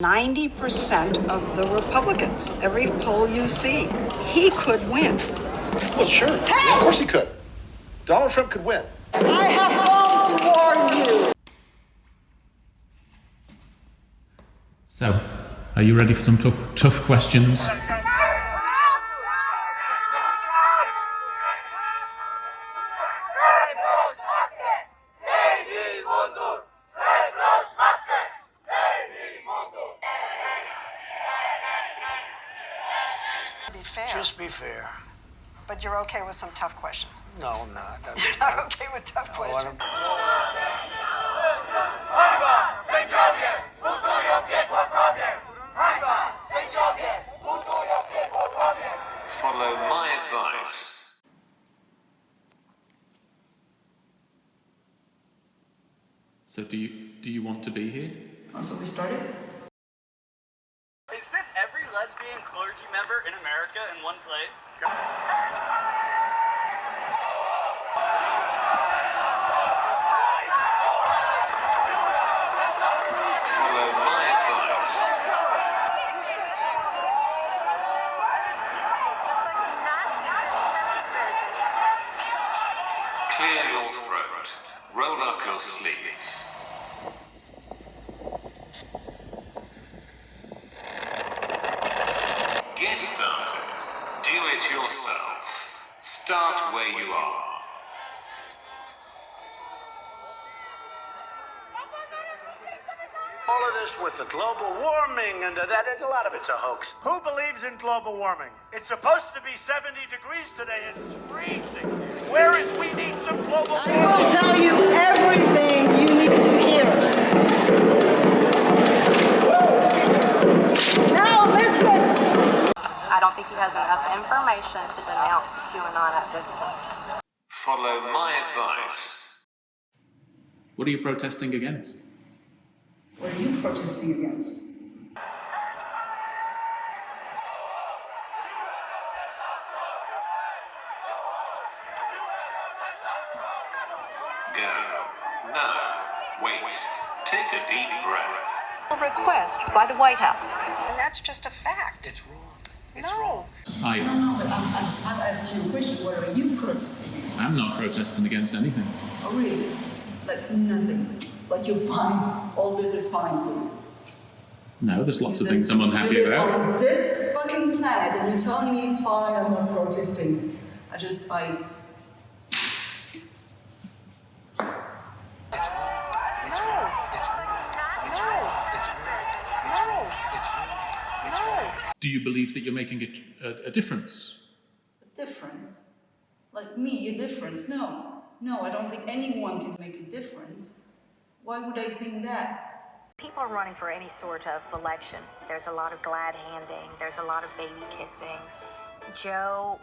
90% of the Republicans, every poll you see, he could win. Well, sure. Hey! Yeah, of course he could. Donald Trump could win. I have come to warn you. So, are you ready for some tough questions? Be fair. Just be fair. But you're okay with some tough questions. No, I'm not. You're not okay with tough questions. Follow my advice. So do you want to be here? So we started? Is this every lesbian clergy member in America in one place? Follow my advice. Clear your throat. Roll up your sleeves. Get started. Do it yourself. Start where you are. All of this with the global warming and that, a lot of it's a hoax. Who believes in global warming? It's supposed to be 70 degrees today. It's freezing. Where is we need some global warming? I will tell you everything you need to hear. Now listen. I don't think he has enough information to denounce QAnon at this point. Follow my advice. What are you protesting against? What are you protesting against? Go. No. Wait. Take a deep breath. A request by the White House. And that's just a fact. It's wrong. It's wrong. I No, but I've asked you a question. What are you protesting against? am not protesting against anything. Oh, really? Like nothing. Like you're fine. All this is fine for you. No, there's lots of things I'm unhappy You live about. on this fucking planet and you're telling me it's fine, I'm not protesting. It's wrong. It's wrong. It's wrong. It's wrong. It's wrong. It's wrong. It's wrong. Do you believe that you're making a difference? A difference? Like me, a difference? No. No, I don't think anyone can make a difference. Why would I think that? People are running for any sort of election. There's a lot of glad handing. There's a lot of baby kissing. Joe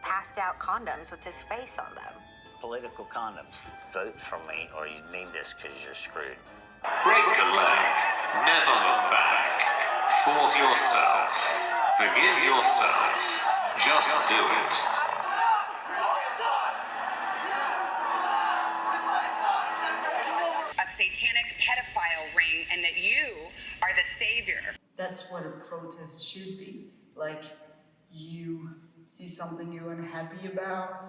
passed out condoms with his face on them. Political condoms. Vote for me or you need this because you're screwed. Break a leg. Never look back. Force yourself. Forgive yourself. Just do it. A satanic pedophile ring, and that you are the savior. That's what a protest should be. Like, you see something you're unhappy about,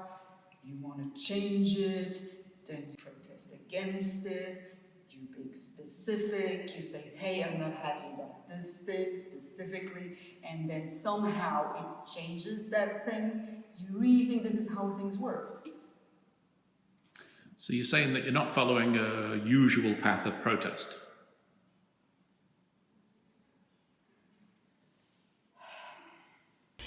you want to change it, then you protest against it, you be specific, you say, hey, I'm not happy about this thing specifically, and then somehow it changes that thing. You really think this is how things work? So you're saying that you're not following a usual path of protest?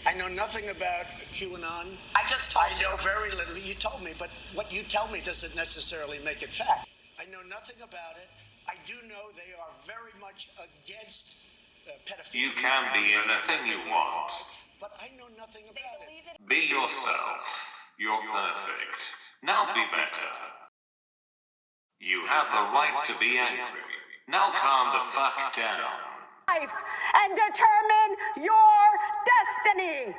I know nothing about QAnon. I just told I know very little. You told me, but what you tell me doesn't necessarily make it fact. I know nothing about it. I do know they are very much against pedophilia. You can be anything you want. But I know nothing about it. Be yourself. You're perfect. Now be better. You have the right to be angry. Now calm the fuck down. And determine your destiny.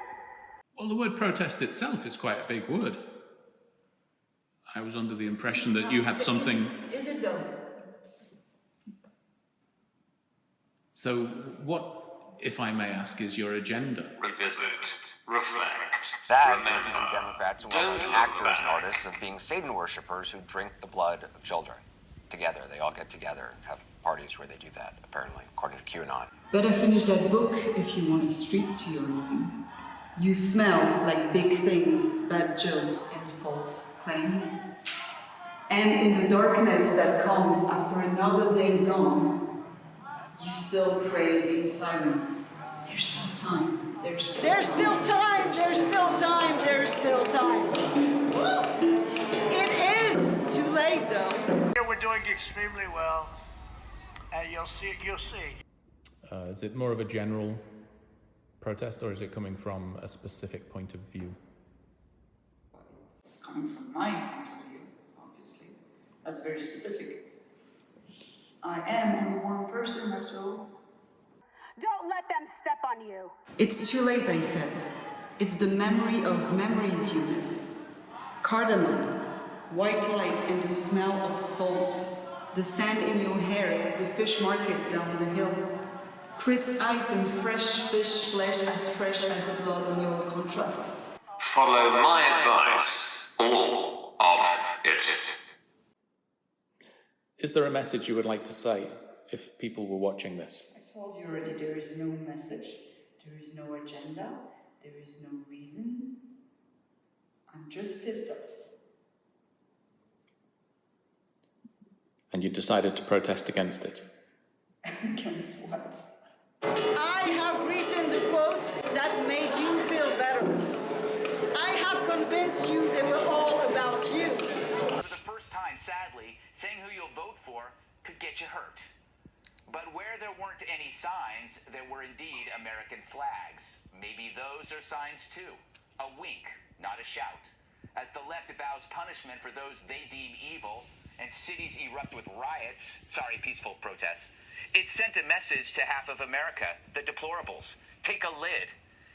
Well, the word protest itself is quite a big word. I was under the impression that you had something... Is it though? So what, if I may ask, is your agenda? Revisit, reflect, That remember. accusing Democrats and well-known actors and artists of being Satan worshippers who drink the blood of children together. They all get together and have parties where they do that, apparently, according to QAnon. Better finish that book if you want a streak to your name. You smell like big things, bad jokes, and false claims. And in the darkness that comes after another day gone, you still pray in silence. There's still time. There's still time. There's still time. There's still time. It is too late, though. We're doing extremely well. You'll see. Is it more of a general protest, or is it coming from a specific point of view? It's coming from my point of view, obviously. That's very specific. I am only one person, after all. Don't let them step on you. It's too late, I said. It's the memory of memories you miss. Cardamom, white light and the smell of salt, the sand in your hair, the fish market down the hill, crisp ice and fresh fish flesh as fresh as the blood on your contract. Follow my advice, all of it. Is there a message you would like to say if people were watching this? I told you already, there is no message, there is no agenda, there is no reason. I'm just pissed off. And you decided to protest against it? Against what? I have written the quotes that made you feel better. I have convinced you they were all about you. For the first time, sadly, saying who you'll vote for could get you hurt. But where there weren't any signs, there were indeed American flags. Maybe those are signs too. A wink, not a shout. As the left vows punishment for those they deem evil, and cities erupt with riots, peaceful protests, it sent a message to half of America, the deplorables. Take a lid.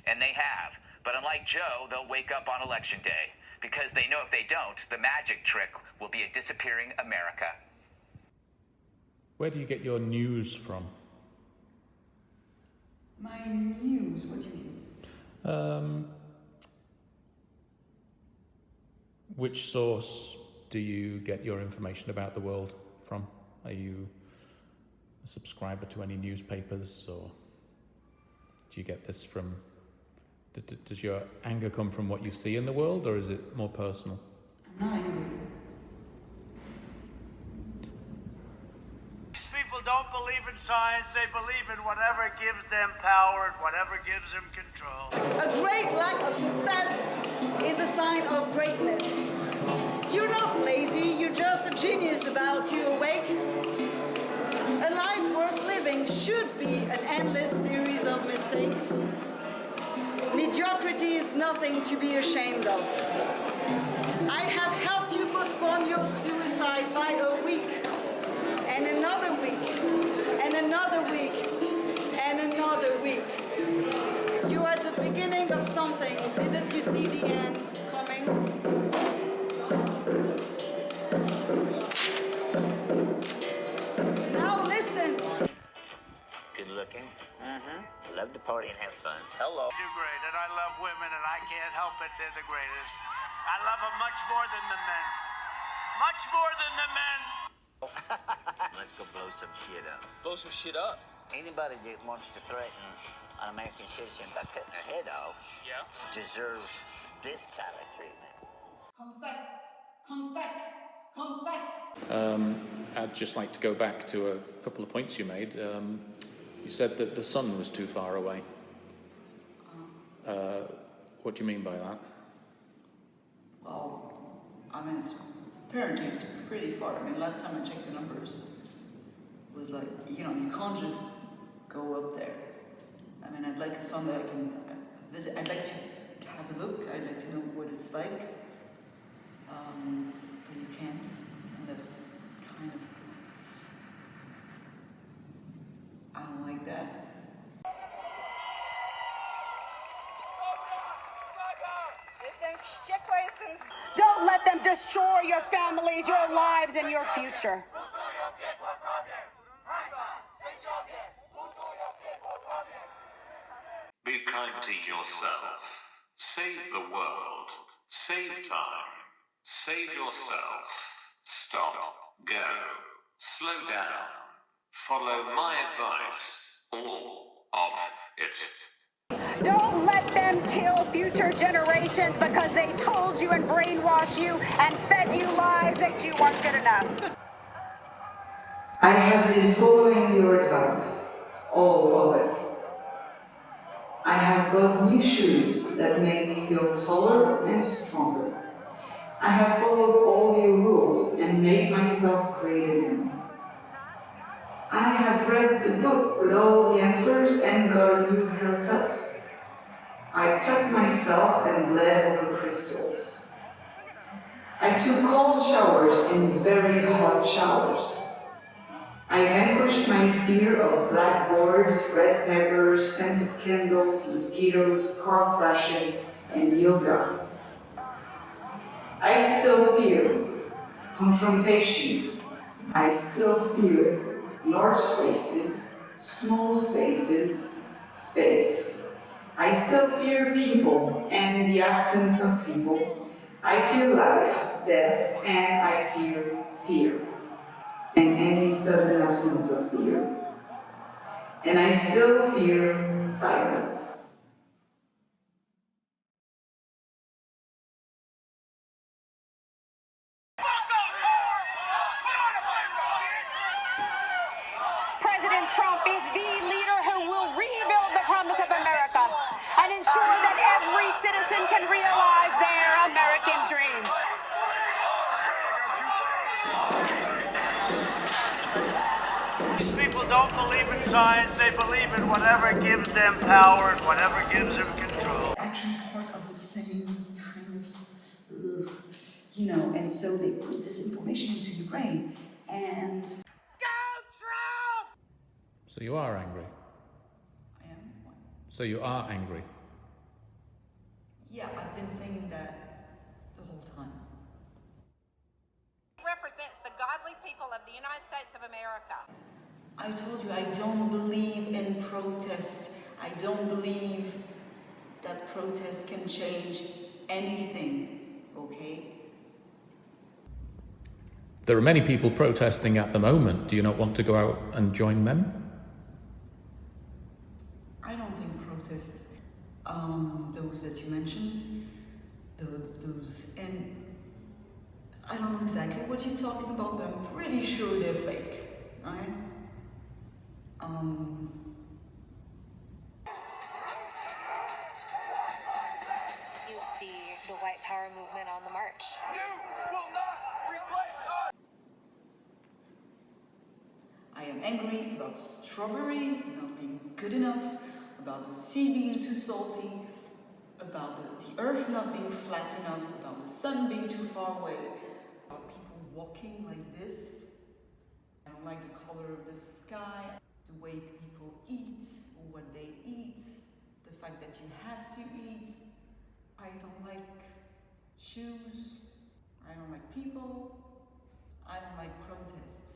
And they have. But unlike Joe, they'll wake up on election day. Because they know if they don't, the magic trick will be a disappearing America. Where do you get your news from? My news, what do you mean? Which source do you get your information about the world from? Are you a subscriber to any newspapers, or do you get this from... Does your anger come from what you see in the world, or is it more personal? I'm not angry. These people don't believe in science. They believe in whatever gives them power and whatever gives them control. A great lack of success is a sign of greatness. You're not lazy, you're just a genius about to awake. A life worth living should be an endless series of mistakes. Mediocrity is nothing to be ashamed of. I have helped you postpone your suicide by a week, and another week, and another week, and another week. You're at the beginning of something. Didn't you see the end coming? Now listen. Good looking. Love to party and have fun. Hello. They do great, and I love women, and I can't help it. They're the greatest. I love them much more than the men. Much more than the men. Let's go blow some shit up. Blow some shit up. Anybody that wants to threaten an American citizen by cutting their head off deserves this kind of treatment. Confess, confess, confess. I'd just like to go back to a couple of points you made. You said that the sun was too far away. What do you mean by that? Well, I mean, apparently it's pretty far. I mean, last time I checked the numbers, it was like, you can't just go up there. I mean, I'd like a sun that I can visit. I'd like to have a look. I'd like to know what it's like. But you can't. And that's kind of... I don't like that. Don't let them destroy your families, your lives, and your future. kind to yourself. Save the world. Save time. Save yourself. Stop. Go. Slow down. Follow my advice. All of it. Don't let them kill future generations because they told you and brainwashed you and fed you lies that you weren't good enough. I have been following your advice, all of it. I have bought new shoes that made me feel taller and stronger. I have followed all your rules and made myself great again. I have read the book with all the answers and got a new haircut. I cut myself and bled over crystals. I took cold showers and very hot showers. I vanquished my fear of blackboards, red peppers, scented candles, mosquitoes, car crashes, and yoga. I still fear confrontation. I still fear large spaces, small spaces, space. I still fear people and the absence of people. I fear life, death, and I fear fear. And any sudden absence of fear. And I still fear silence. President Trump is the leader who will rebuild the promise of America and ensure that every citizen can realize their American dream. These people don't believe in science, they believe in whatever gives them power and whatever gives them control. Actually part of the same kind of, you know, and so they put this information into your brain and... Go Trump! So you are angry? I am what? So you are angry? Yeah, I've been saying that the whole time. Represents the godly people of the United States of America. I told you I don't believe in protest. I don't believe that protest can change anything, okay? There are many people protesting at the moment. Do you not want to go out and join them? I don't think protest, those that you mentioned, those, and I don't know exactly what you're talking about, but I'm pretty sure they're fake, right? You see the white power movement on the march. You will not replace us! I am angry about strawberries not being good enough, about the sea being too salty, about the earth not being flat enough, about the sun being too far away, about people walking like this. I don't like the color of the sky, the way people eat, or what they eat, the fact that you have to eat. I don't like shoes, I don't like people, I don't like protests.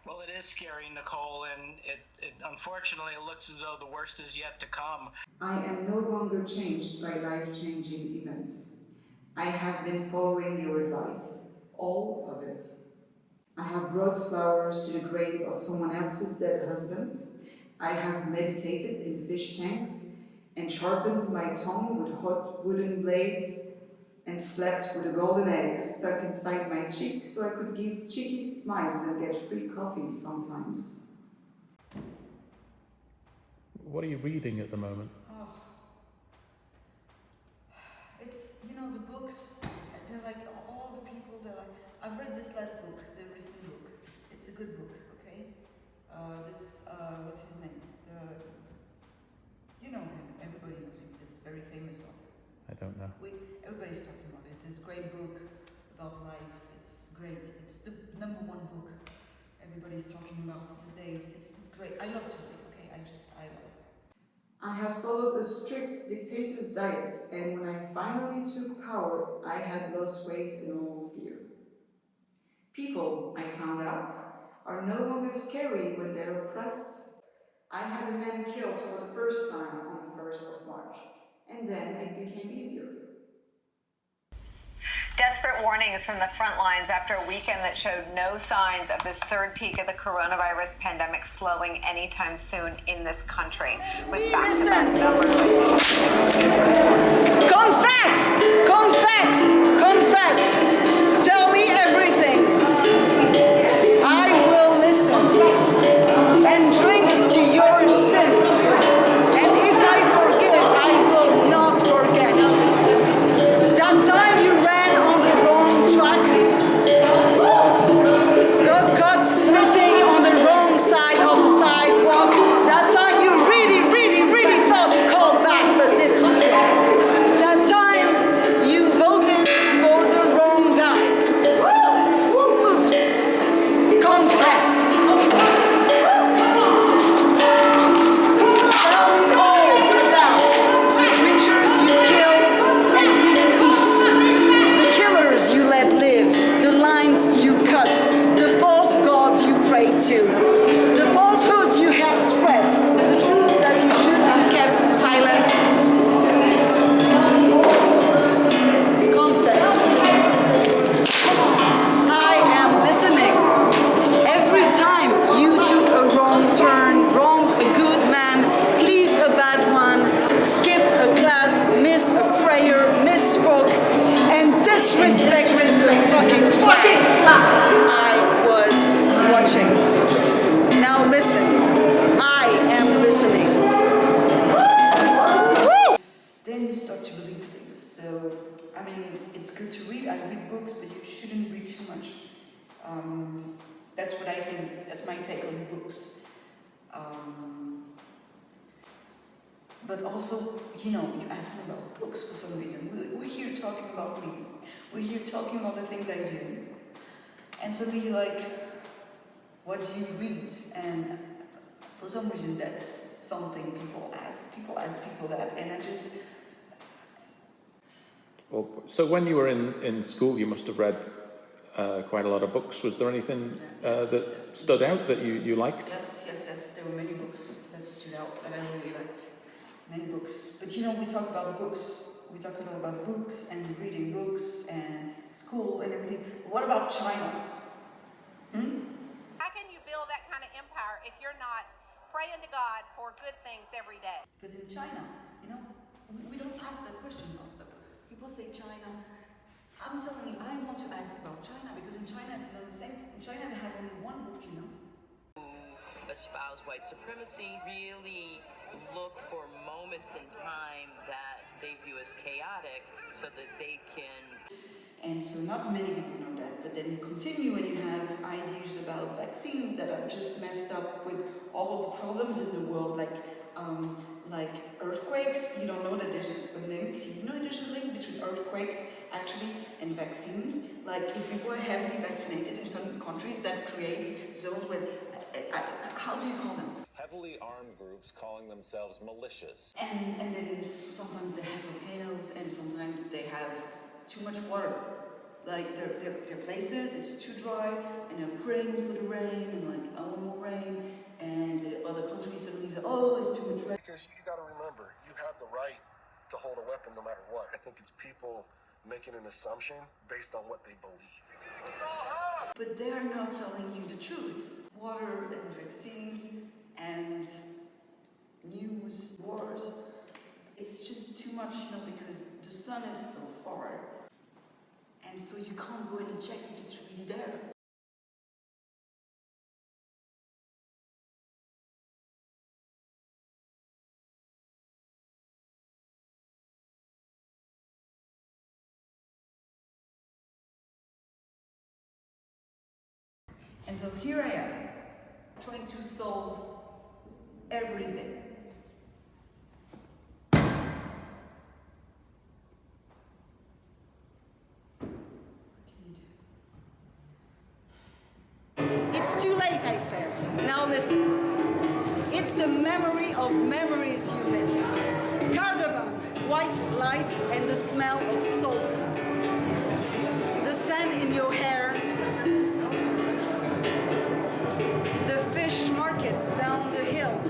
Well, it is scary, Nicole, and it unfortunately looks as though the worst is yet to come. I am no longer changed by life-changing events. I have been following your advice, all of it. I have brought flowers to the grave of someone else's dead husband. I have meditated in fish tanks and sharpened my tongue with hot wooden blades and slept with a golden egg stuck inside my cheek so I could give cheeky smiles and get free coffee sometimes. What are you reading at the moment? Oh. It's, you know, the books, they're like all the people that I've read this last book, the recent book. It's a good book, okay? What's his name? You know him, everybody knows him, this very famous author. I don't know. Everybody's talking about it. It's this great book about life. It's great. It's the #1 book everybody's talking about these days. It's great. I love to read, okay? I love. I have followed a strict dictator's diet, and when I finally took power, I had lost weight and all fear. People, I found out, are no longer scary when they're oppressed. I had a man killed for the first time on the 1st of March, and then it became easier. Desperate warnings from the front lines after a weekend that showed no signs of this third peak of the coronavirus pandemic slowing anytime soon in this country. With back-to-back numbers of Confess! Confess! Confess! Tell me everything. I will listen and drink to your sins. And if I forgive, I will not forget. That time you ran on the wrong track, got caught spitting on the wrong side of the sidewalk. That time you really thought you called back but didn't. That time you voted for the wrong guy. Oops. Confess. Tell me all about the creatures you killed and didn't eat, the killers you let live, the lines you cut, the false gods you prayed to, the falsehoods you helped spread, the truth that you should have kept silent. Confess. I am listening. Every time you took a wrong turn, wronged a good man, pleased a bad one, skipped a class, missed a prayer, misspoke, and disrespected the fucking flag. I was watching. Now listen. I am listening. Then you start to believe things. So, I mean, it's good to read. I read books, but you shouldn't read too much. That's what I think. That's my take on books. But also, you ask me about books for some reason. We're here talking about me. We're here talking about the things I do. And suddenly you're like, what do you read? And for some reason, that's something people ask. People ask people that, and I just... Well, so when you were in school, you must have read quite a lot of books. Was there anything that stood out that you liked? Yes. There were many books that stood out that I really liked. Many books. But we talk about books. We talk about books and reading books and school and everything. But what about China? How can you build that kind of empire if you're not praying to God for good things every day? Because in China, we don't ask that question. People say China. I'm telling you, I want to ask about China because in China it's not the same. In China they have only one book, Espouse white supremacy, really look for moments in time that they view as chaotic so that they can... And so not many people know that, but then you continue and you have ideas about vaccines that are just messed up with all of the problems in the world, like earthquakes. You don't know that there's a link. You know there's a link between earthquakes actually and vaccines. Like if people are heavily vaccinated in certain countries, that creates zones where, how do you call them? Heavily armed groups calling themselves militias. And then sometimes they have volcanoes and sometimes they have too much water. Like there are places, it's too dry and they're praying for the rain and like, oh, more rain. And the other countries suddenly say, oh, it's too much rain. Because you gotta remember, you have the right to hold a weapon no matter what. I think it's people making an assumption based on what they believe. But they're not telling you the truth. Water and vaccines and news, wars, it's just too much, because the sun is so far. And so you can't go in and check if it's really there. And so here I am, trying to solve everything. It's too late, I said. Now listen. It's the memory of memories you miss. Cardamom, white light, and the smell of salt. The sand in your hair. The fish market down the hill.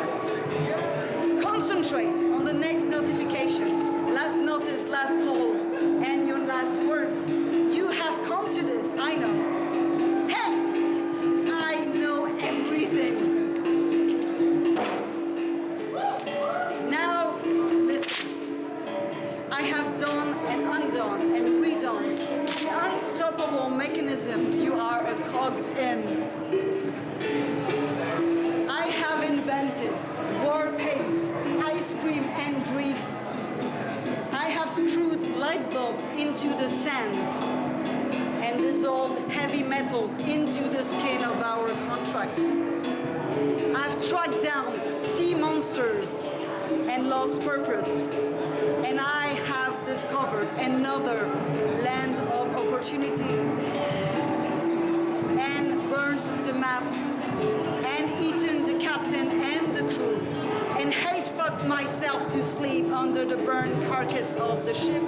contract. Concentrate on the next notification, last notice, last call, and your last words. You have come to this, I know. Hey, I know everything. Now, listen. I have done and undone and redone the unstoppable mechanisms you are a cog in. I have invented war paints, ice cream, and grief. I have screwed light bulbs into the sands and dissolved heavy metals into the skin of our contract. I've tracked down sea monsters and lost purpose. And I have discovered another land of opportunity and burnt the map and eaten the captain and the crew and hate fucked myself to sleep under the burned carcass of the ship.